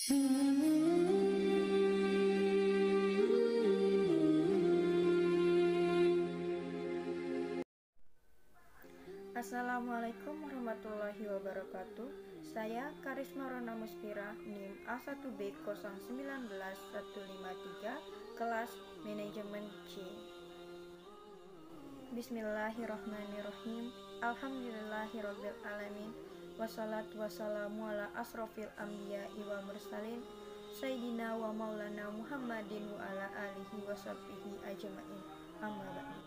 Assalamualaikum warahmatullahi wabarakatuh. Saya Karisma Rona Muspira, NIM A1B0191153, kelas Manajemen C. Bismillahirrahmanirrahim. Alhamdulillahirabbil alamin. Wassalatu wassalamu ala asrofil anbiya'i wal mursalin Sayyidina wa maulana Muhammadin wa ala alihi wa sahbihi ajma'in. Amma ba'du.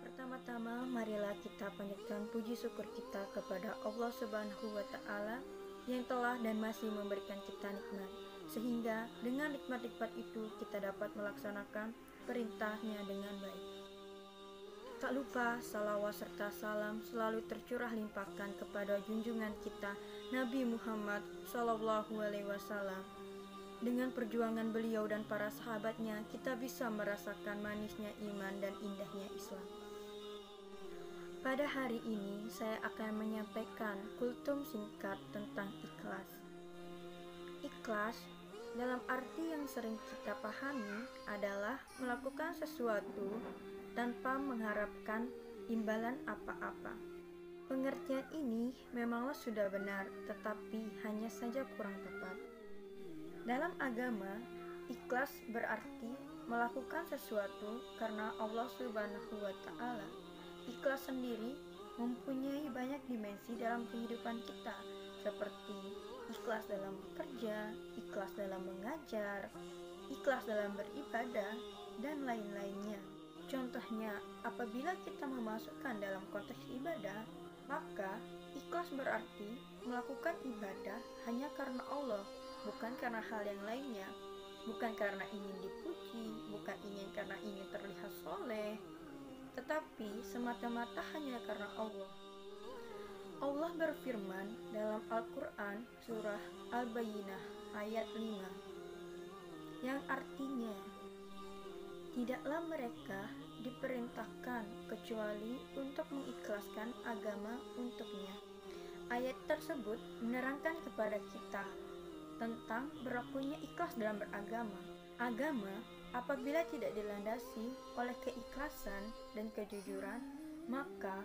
Pertama-tama, marilah kita panjatkan puji syukur kita kepada Allah Subhanahu wa Ta'ala yang telah dan masih memberikan kita nikmat, sehingga dengan nikmat-nikmat itu kita dapat melaksanakan perintahnya dengan baik. Tak lupa salawat serta salam selalu tercurah limpahkan kepada junjungan kita Nabi Muhammad SAW. Dengan perjuangan beliau dan para sahabatnya, kita bisa merasakan manisnya iman dan indahnya Islam. Pada hari ini, saya akan menyampaikan kultum singkat tentang ikhlas. Ikhlas, dalam arti yang sering kita pahami, adalah melakukan sesuatu tanpa mengharapkan imbalan apa-apa. Pengertian ini memanglah sudah benar, tetapi hanya saja kurang tepat. Dalam agama, ikhlas berarti melakukan sesuatu karena Allah Subhanahu wa Ta'ala. Ikhlas sendiri mempunyai banyak dimensi dalam kehidupan kita, seperti ikhlas dalam bekerja, ikhlas dalam mengajar, ikhlas dalam beribadah, dan lain-lainnya. Contohnya, apabila kita memasukkan dalam konteks ibadah, maka ikhlas berarti melakukan ibadah hanya karena Allah, bukan karena hal yang lainnya, bukan karena ingin dipuji, bukan karena ingin terlihat soleh, tetapi semata-mata hanya karena Allah. Allah berfirman dalam Al-Quran surah Al-Bayyinah ayat 5, yang artinya, tidaklah mereka diperintahkan kecuali untuk mengikhlaskan agama untuknya. Ayat tersebut menerangkan kepada kita tentang berlakunya ikhlas dalam beragama. Agama apabila tidak dilandasi oleh keikhlasan dan kejujuran, maka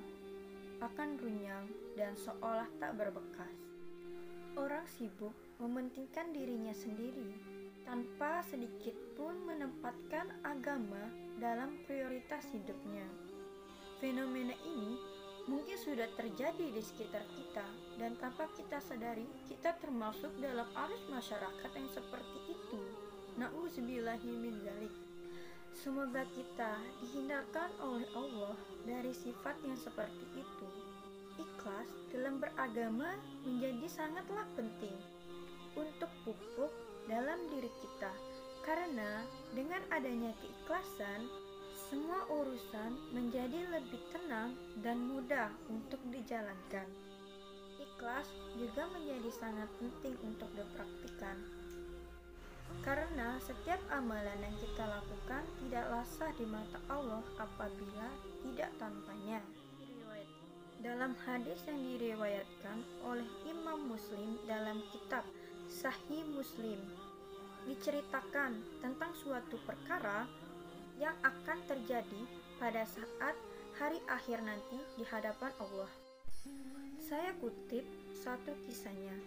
akan runyang dan seolah tak berbekas. Orang sibuk mementingkan dirinya sendiri tanpa sedikit pun menempatkan agama dalam prioritas hidupnya. Fenomena ini mungkin sudah terjadi di sekitar kita, dan tanpa kita sadari, kita termasuk dalam arus masyarakat yang seperti itu. Na'udzubillahi min dzalik. Semoga kita dihindarkan oleh Allah dari sifat yang seperti itu. Ikhlas dalam beragama menjadi sangatlah penting untuk pupuk dalam diri kita, karena dengan adanya keikhlasan, semua urusan menjadi lebih tenang dan mudah untuk dijalankan. Ikhlas juga menjadi sangat penting untuk dipraktikkan, karena setiap amalan yang kita lakukan tidaklah sah di mata Allah apabila tidak tanpanya. Dalam hadis yang diriwayatkan oleh Imam Muslim dalam kitab Sahih Muslim, diceritakan tentang suatu perkara yang akan terjadi pada saat hari akhir nanti di hadapan Allah. Saya kutip satu kisahnya.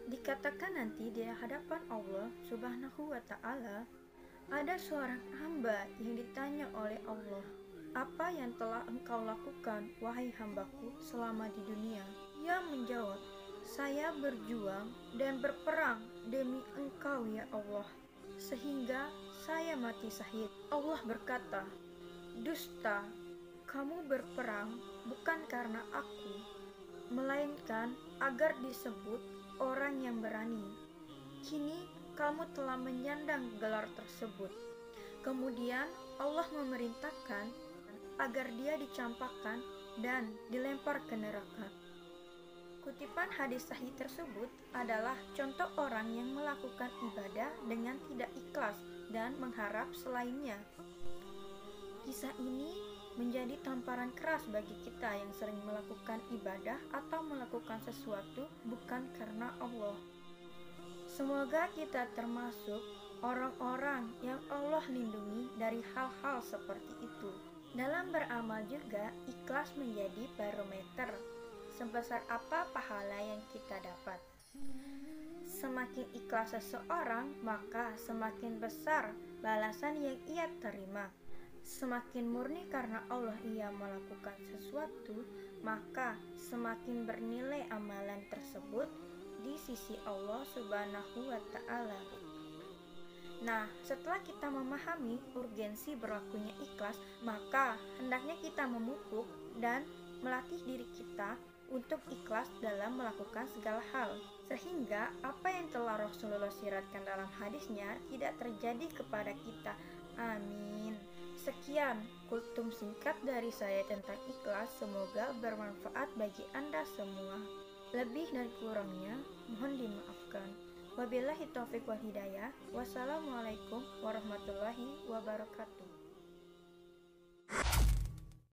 Dikatakan nanti di hadapan Allah Subhanahu wa Ta'ala, ada seorang hamba yang ditanya oleh Allah, "Apa yang telah engkau lakukan, wahai hambaku, selama di dunia?" Ia menjawab, "Saya berjuang dan berperang demi engkau ya Allah, sehingga saya mati syahid." Allah berkata, "Dusta, kamu berperang bukan karena aku, melainkan agar disebut orang yang berani. Kini kamu telah menyandang gelar tersebut." Kemudian Allah memerintahkan agar dia dicampakkan dan dilempar ke neraka. Kutipan hadis sahih tersebut adalah contoh orang yang melakukan ibadah dengan tidak ikhlas dan mengharap selainnya. Kisah ini menjadi tamparan keras bagi kita yang sering melakukan ibadah atau melakukan sesuatu bukan karena Allah. Semoga kita termasuk orang-orang yang Allah lindungi dari hal-hal seperti itu. Dalam beramal juga, ikhlas menjadi barometer sebesar apa pahala yang kita dapat. Semakin ikhlas seseorang, maka semakin besar balasan yang ia terima. Semakin murni karena Allah ia melakukan sesuatu, maka semakin bernilai amalan tersebut di sisi Allah Subhanahu wa Ta'ala. Nah, setelah kita memahami urgensi berlakunya ikhlas, maka hendaknya kita memupuk dan melatih diri kita untuk ikhlas dalam melakukan segala hal, sehingga apa yang telah Rasulullah syaratkan dalam hadisnya tidak terjadi kepada kita. Amin. Sekian kultum singkat dari saya tentang ikhlas, semoga bermanfaat bagi Anda semua. Lebih dan kurangnya mohon dimaafkan. Wabillahi taufiq wal hidayah. Wassalamualaikum warahmatullahi wabarakatuh.